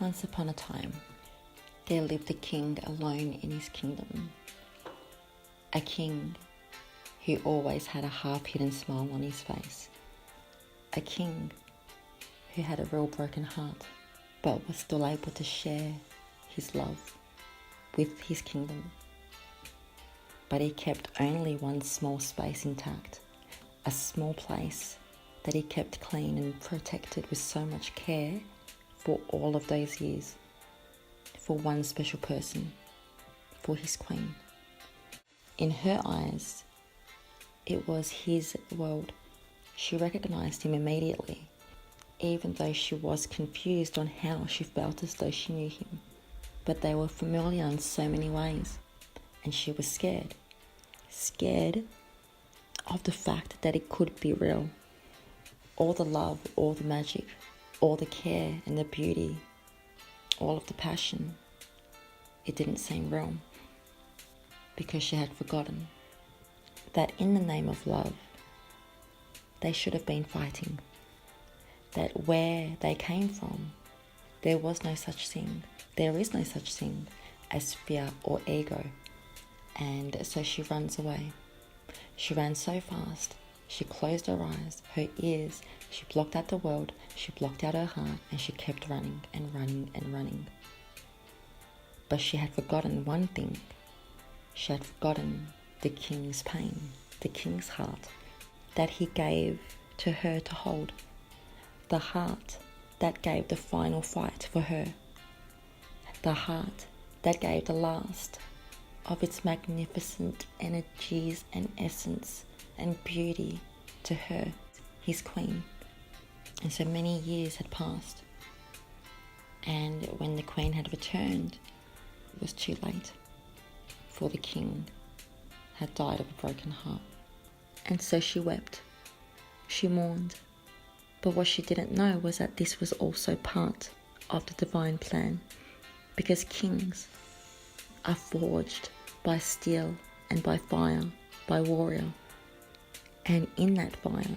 Once upon a time, there lived a king alone in his kingdom. A king who always had a half-hidden smile on his face. A king who had a real broken heart, but was still able to share his love with his kingdom. But he kept only one small space intact, a small place that he kept clean and protected with so much care for all of those years, for one special person, for his queen. In her eyes, it was his world. She recognized him immediately, even though she was confused on how she felt as though she knew him. But they were familiar in so many ways, and she was scared. Scared of the fact that it could be real. All the love, all the magic, all the care and the beauty, all of the passion. It didn't seem real, because she had forgotten that in the name of love, they should have been fighting. That where they came from, there was no such thing. There is no such thing as fear or ego. And so she runs away. She ran so fast. She closed her eyes, her ears. She blocked out the world. She blocked out her heart, and she kept running and running and running. But she had forgotten one thing. She had forgotten the king's pain, the king's heart that he gave to her to hold. The heart that gave the final fight for her. The heart that gave the last of its magnificent energies and essence and beauty to her, his queen. And so many years had passed, and when the queen had returned, it was too late, for the king had died of a broken heart. And so she wept, she mourned, but what she didn't know was that this was also part of the divine plan, because kings are forged by steel and by fire, by warrior. And in that fire,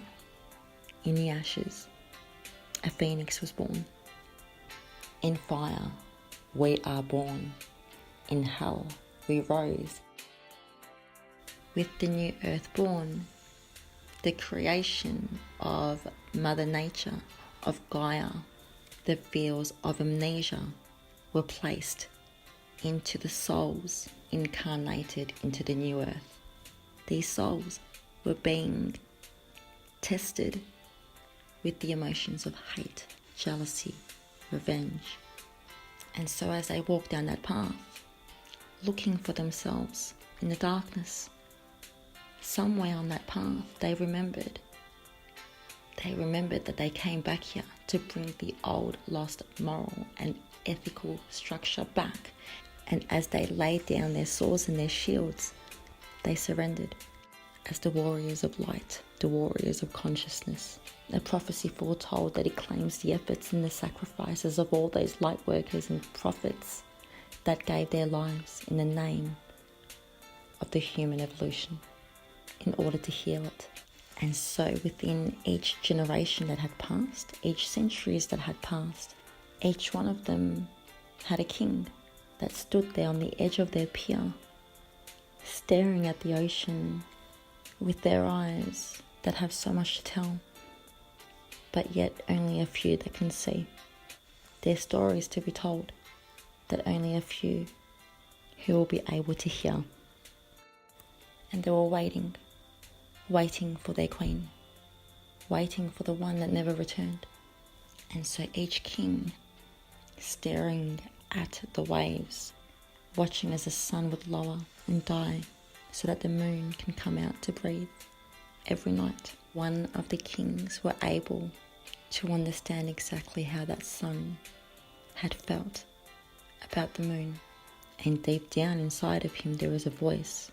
in the ashes, a phoenix was born. In fire, we are born. In hell, we rose. With the new earth born, the creation of Mother Nature, of Gaia, the fields of amnesia were placed into the souls incarnated into the new earth. These souls were being tested with the emotions of hate, jealousy, revenge. And so as they walked down that path, looking for themselves in the darkness, somewhere on that path they remembered that they came back here to bring the old lost moral and ethical structure back. And as they laid down their swords and their shields, they surrendered as the warriors of light, the warriors of consciousness. The prophecy foretold that it claims the efforts and the sacrifices of all those light workers and prophets that gave their lives in the name of the human evolution in order to heal it. And so within each generation that had passed, each centuries that had passed, each one of them had a king that stood there on the edge of their pier, staring at the ocean with their eyes that have so much to tell, but yet only a few that can see. Their stories to be told, that only a few who will be able to hear. And they were waiting for their queen, waiting for the one that never returned. And so each king, staring at the waves, watching as the sun would lower and die so that the moon can come out to breathe every night. One of the kings were able to understand exactly how that sun had felt about the moon. And deep down inside of him there was a voice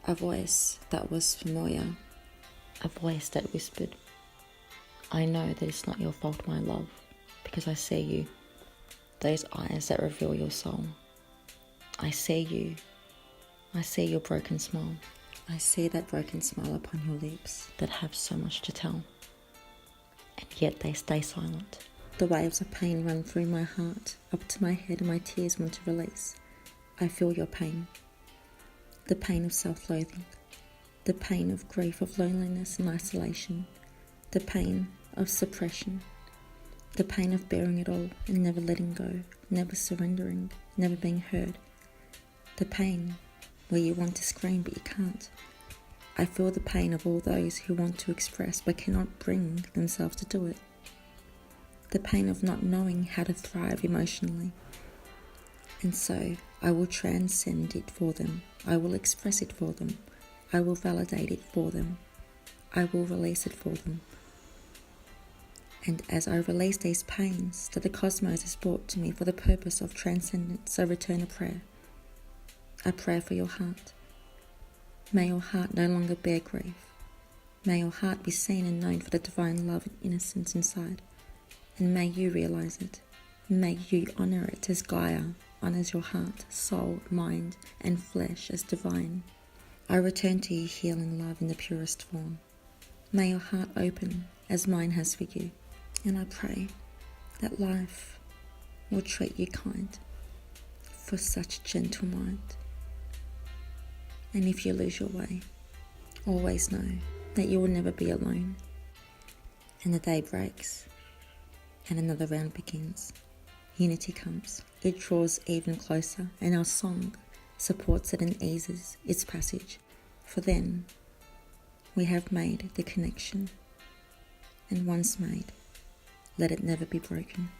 that was familiar, a voice that whispered, "I know that it's not your fault, my love, because I see you, those eyes that reveal your soul. I see you. I see your broken smile. I see that broken smile upon your lips that have so much to tell, and yet they stay silent. The waves of pain run through my heart, up to my head, and my tears want to release. I feel your pain. The pain of self-loathing. The pain of grief, of loneliness and isolation. The pain of suppression. The pain of bearing it all and never letting go, never surrendering, never being heard. The pain where you want to scream but you can't. I feel the pain of all those who want to express but cannot bring themselves to do it. The pain of not knowing how to thrive emotionally. And so I will transcend it for them. I will express it for them. I will validate it for them. I will release it for them. And as I release these pains that the cosmos has brought to me for the purpose of transcendence, I return a prayer for your heart. May your heart no longer bear grief. May your heart be seen and known for the divine love and innocence inside. And may you realize it. May you honor it as Gaia honors your heart, soul, mind, and flesh as divine. I return to you healing love in the purest form. May your heart open as mine has for you. And I pray that life will treat you kind for such a gentle mind. And if you lose your way, always know that you will never be alone. And the day breaks and another round begins. Unity comes. It draws even closer, and our song supports it and eases its passage. For then we have made the connection, and once made, let it never be broken.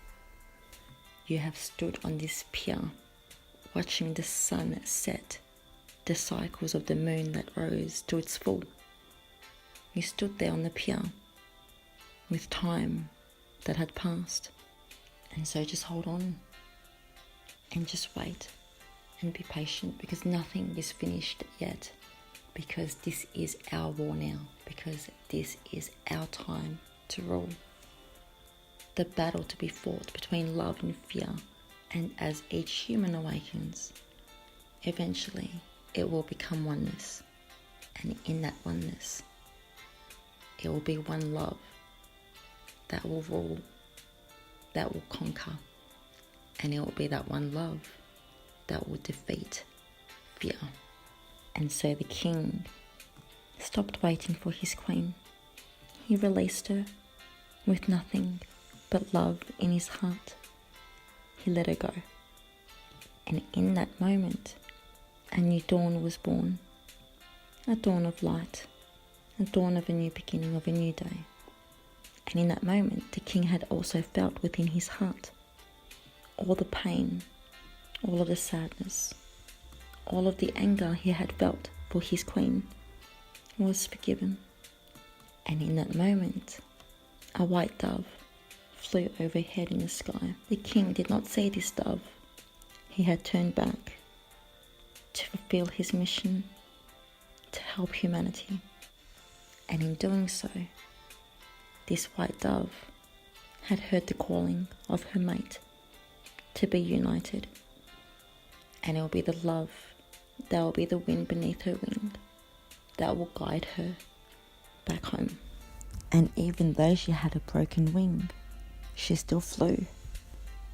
You have stood on this pier, watching the sun set, the cycles of the moon that rose to its full. You stood there on the pier, with time that had passed. And so just hold on, and just wait, and be patient, because nothing is finished yet. Because this is our war now, because this is our time to rule. The battle to be fought between love and fear, and as each human awakens, eventually it will become oneness, and in that oneness, it will be one love that will rule, that will conquer, and it will be that one love that will defeat fear. And so the king stopped waiting for his queen. He released her with nothing but love in his heart. He let her go. And in that moment, a new dawn was born. A dawn of light. A dawn of a new beginning, of a new day. And in that moment, the king had also felt within his heart all the pain, all of the sadness, all of the anger he had felt for his queen was forgiven. And in that moment, a white dove flew overhead in the sky. The king did not see this dove. He had turned back to fulfill his mission to help humanity. And in doing so, this white dove had heard the calling of her mate to be united. And it will be the love, that will be the wind beneath her wing, that will guide her back home. And even though she had a broken wing, she still flew.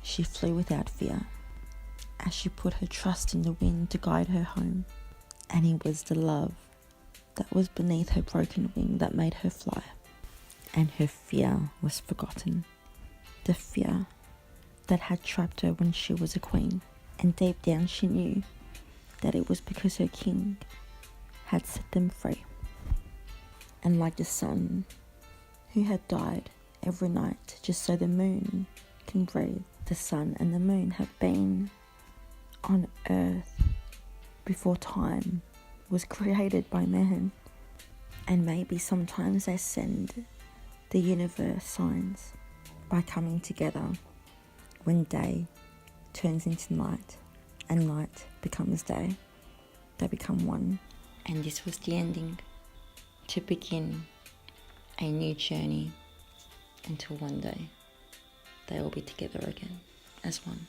She flew without fear, as she put her trust in the wind to guide her home. And it was the love that was beneath her broken wing that made her fly. And her fear was forgotten. The fear that had trapped her when she was a queen. And deep down she knew that it was because her king had set them free. And like the sun, who had died every night just so the moon can breathe, the sun and the moon have been on earth before time was created by man. And maybe sometimes they send the universe signs by coming together when day turns into night and night becomes day. They become one. And this was the ending, to begin a new journey until one day they will be together again as one.